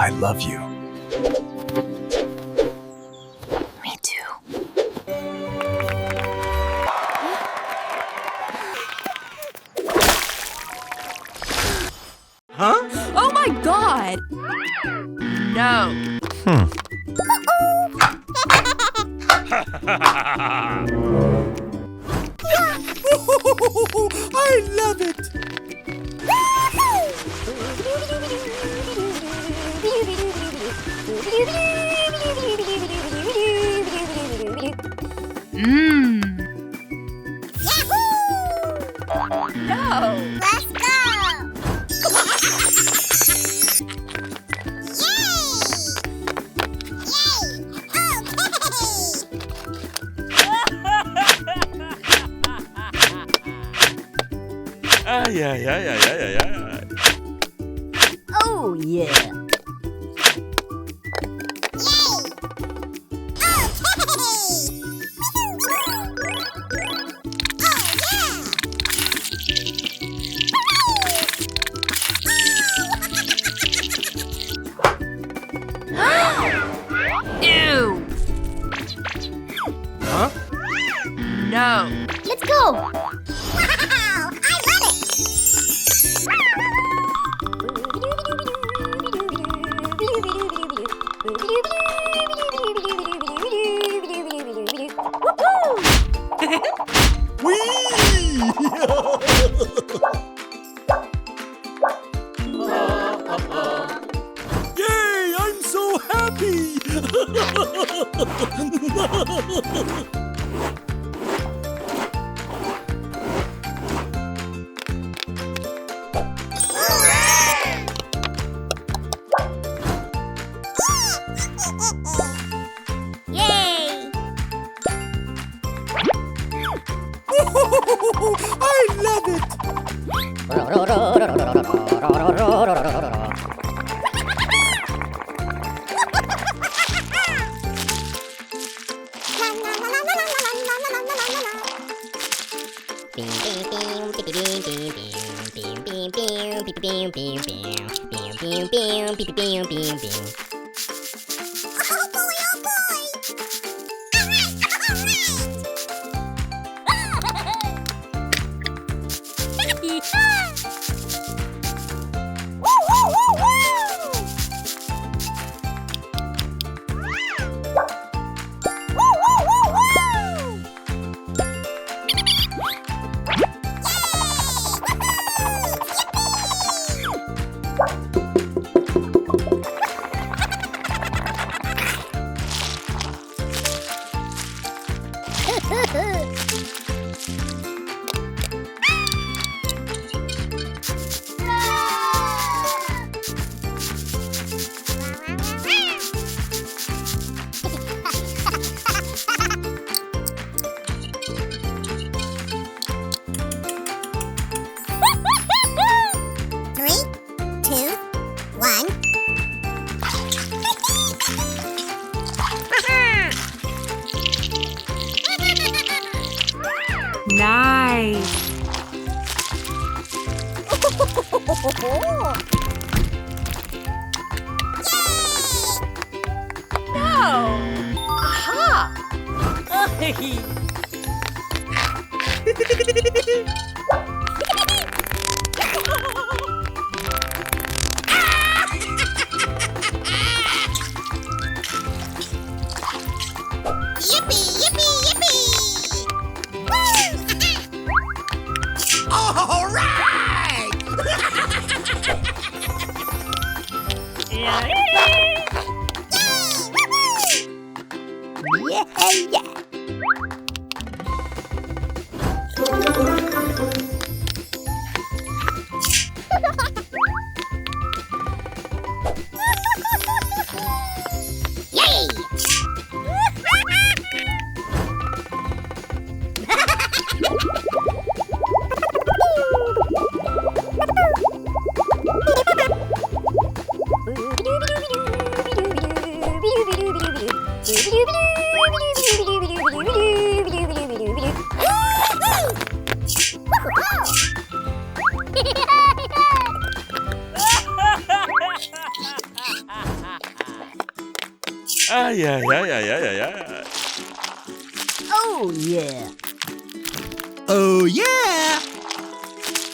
I love you. Me too. Huh? Oh my God! No. I love it! No. Let's go! Ay, ay, ay, ay, ay, ay, ay. Oh yeah. Ew. Huh? No. Let's go! Wow! I love it! Whee! Yay! I'm so happy! Yay! I love it! Oh boy, oh boy! Woo, woo, woo, woo! Woo, woo, woo, woo! Three, two, one. Nice. No. Aha. Yippee, yippee, yippee! All right! Yay! Yeah. Oh, yeah. Oh, yeah!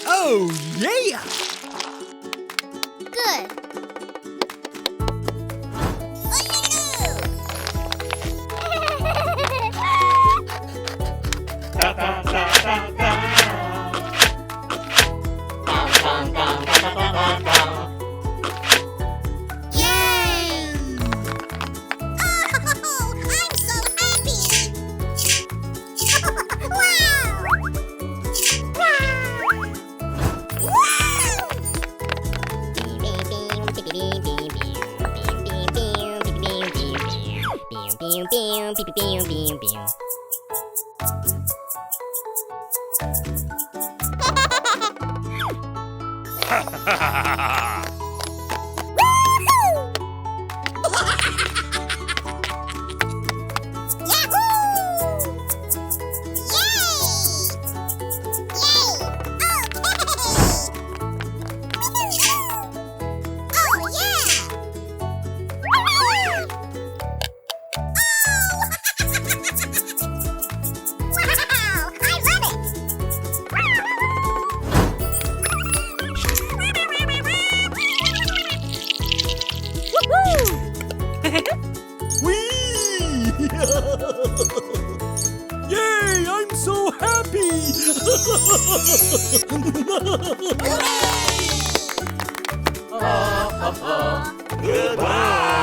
Oh, yeah! Good. Yay! Oh, I'm so happy! Whee! Yay! I'm so happy! Goodbye.